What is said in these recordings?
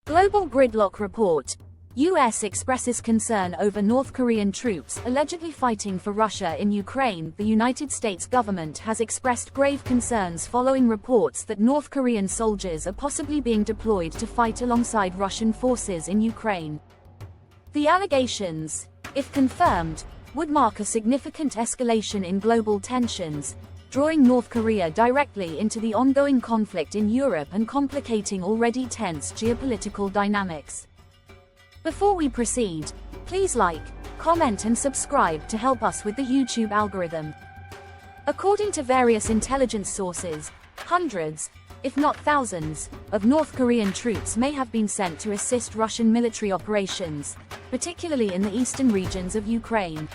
Global Gridlock Report. U.S. expresses concern over North Korean troops allegedly fighting for Russia in Ukraine. The United States government has expressed grave concerns following reports that North Korean soldiers are possibly being deployed to fight alongside Russian forces in Ukraine. The allegations, if confirmed, would mark a significant escalation in global tensions, drawing North Korea directly into the ongoing conflict in Europe and complicating already tense geopolitical dynamics. Before we proceed, please like, comment and subscribe to help us with the YouTube algorithm. According to various intelligence sources, hundreds, if not thousands, of North Korean troops may have been sent to assist Russian military operations, particularly in the eastern regions of Ukraine.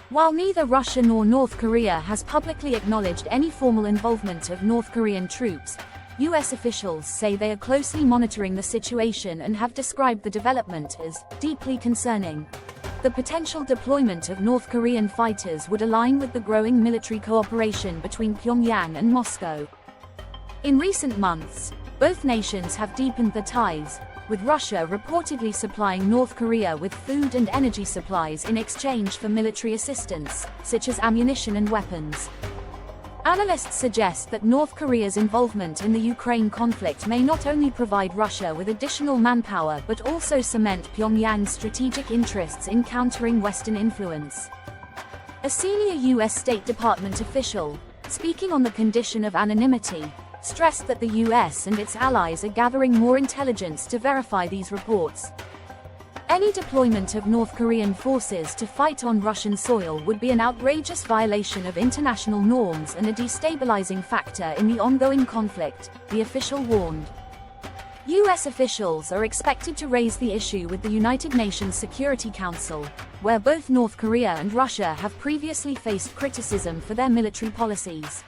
While neither Russia nor North Korea has publicly acknowledged any formal involvement of North Korean troops, U.S. officials say they are closely monitoring the situation and have described the development as deeply concerning. The potential deployment of North Korean fighters would align with the growing military cooperation between Pyongyang and Moscow. In recent months, both nations have deepened the ties, with Russia reportedly supplying North Korea with food and energy supplies in exchange for military assistance, such as ammunition and weapons. Analysts suggest that North Korea's involvement in the Ukraine conflict may not only provide Russia with additional manpower but also cement Pyongyang's strategic interests in countering Western influence. A senior U.S. State Department official, speaking on the condition of anonymity, stressed that the U.S. and its allies are gathering more intelligence to verify these reports. Any deployment of North Korean forces to fight on Russian soil would be an outrageous violation of international norms and a destabilizing factor in the ongoing conflict, the official warned. U.S. officials are expected to raise the issue with the United Nations Security Council, where both North Korea and Russia have previously faced criticism for their military policies.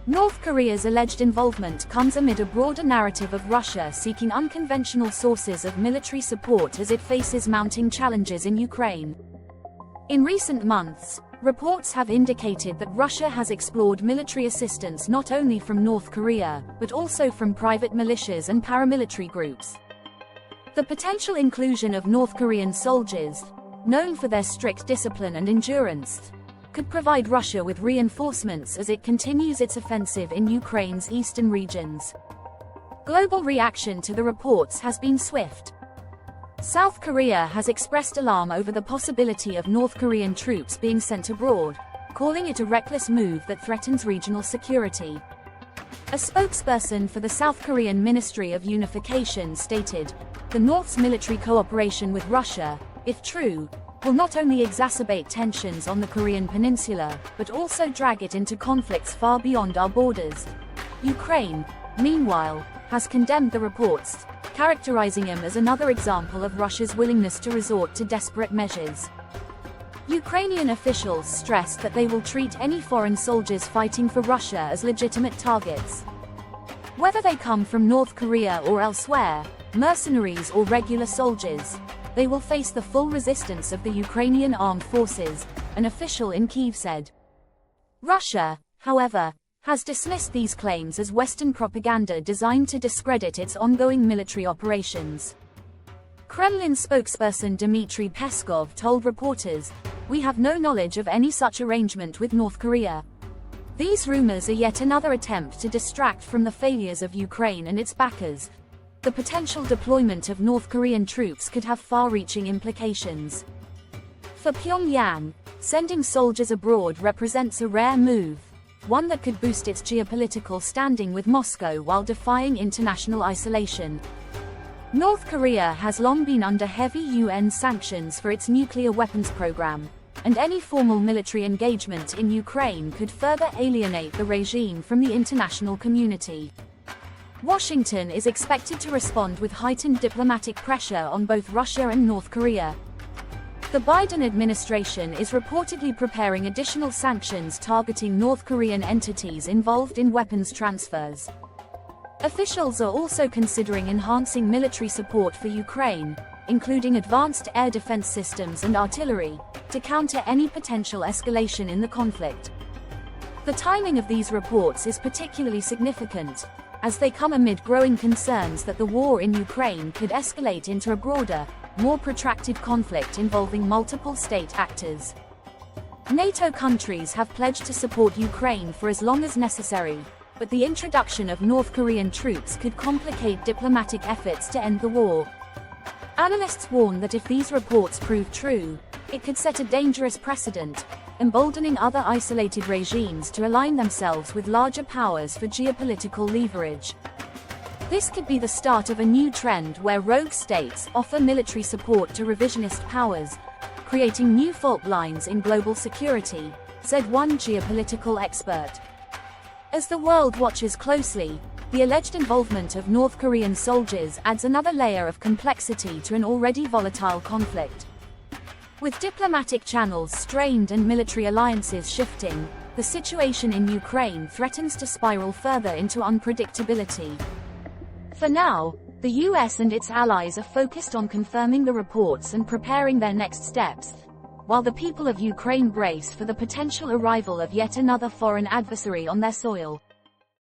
North Korea's alleged involvement comes amid a broader narrative of Russia seeking unconventional sources of military support as it faces mounting challenges in Ukraine. In recent months, reports have indicated that Russia has explored military assistance not only from North Korea, but also from private militias and paramilitary groups. The potential inclusion of North Korean soldiers, known for their strict discipline and endurance, could provide Russia with reinforcements as it continues its offensive in Ukraine's eastern regions. Global reaction to the reports has been swift. South Korea has expressed alarm over the possibility of North Korean troops being sent abroad, calling it a reckless move that threatens regional security. A spokesperson for the South Korean Ministry of Unification stated, "The North's military cooperation with Russia, if true, will not only exacerbate tensions on the Korean peninsula, but also drag it into conflicts far beyond our borders." Ukraine, meanwhile, has condemned the reports, characterizing them as another example of Russia's willingness to resort to desperate measures. Ukrainian officials stressed that they will treat any foreign soldiers fighting for Russia as legitimate targets. Whether they come from North Korea or elsewhere, mercenaries or regular soldiers, they will face the full resistance of the Ukrainian armed forces, an official in Kyiv said. Russia, however, has dismissed these claims as Western propaganda designed to discredit its ongoing military operations. Kremlin spokesperson Dmitry Peskov told reporters, "We have no knowledge of any such arrangement with North Korea. These rumors are yet another attempt to distract from the failures of Ukraine and its backers." The potential deployment of North Korean troops could have far-reaching implications. For Pyongyang, sending soldiers abroad represents a rare move, one that could boost its geopolitical standing with Moscow while defying international isolation. North Korea has long been under heavy UN sanctions for its nuclear weapons program, and any formal military engagement in Ukraine could further alienate the regime from the international community. Washington is expected to respond with heightened diplomatic pressure on both Russia and North Korea. The Biden administration is reportedly preparing additional sanctions targeting North Korean entities involved in weapons transfers. Officials are also considering enhancing military support for Ukraine, including advanced air defense systems and artillery, to counter any potential escalation in the conflict. The timing of these reports is particularly significant, as they come amid growing concerns that the war in Ukraine could escalate into a broader, more protracted conflict involving multiple state actors. NATO countries have pledged to support Ukraine for as long as necessary, but the introduction of North Korean troops could complicate diplomatic efforts to end the war. Analysts warn that if these reports prove true, it could set a dangerous precedent, emboldening other isolated regimes to align themselves with larger powers for geopolitical leverage. This could be the start of a new trend where rogue states offer military support to revisionist powers, creating new fault lines in global security, said one geopolitical expert. As the world watches closely, the alleged involvement of North Korean soldiers adds another layer of complexity to an already volatile conflict. With diplomatic channels strained and military alliances shifting, the situation in Ukraine threatens to spiral further into unpredictability. For now, the US and its allies are focused on confirming the reports and preparing their next steps, while the people of Ukraine brace for the potential arrival of yet another foreign adversary on their soil.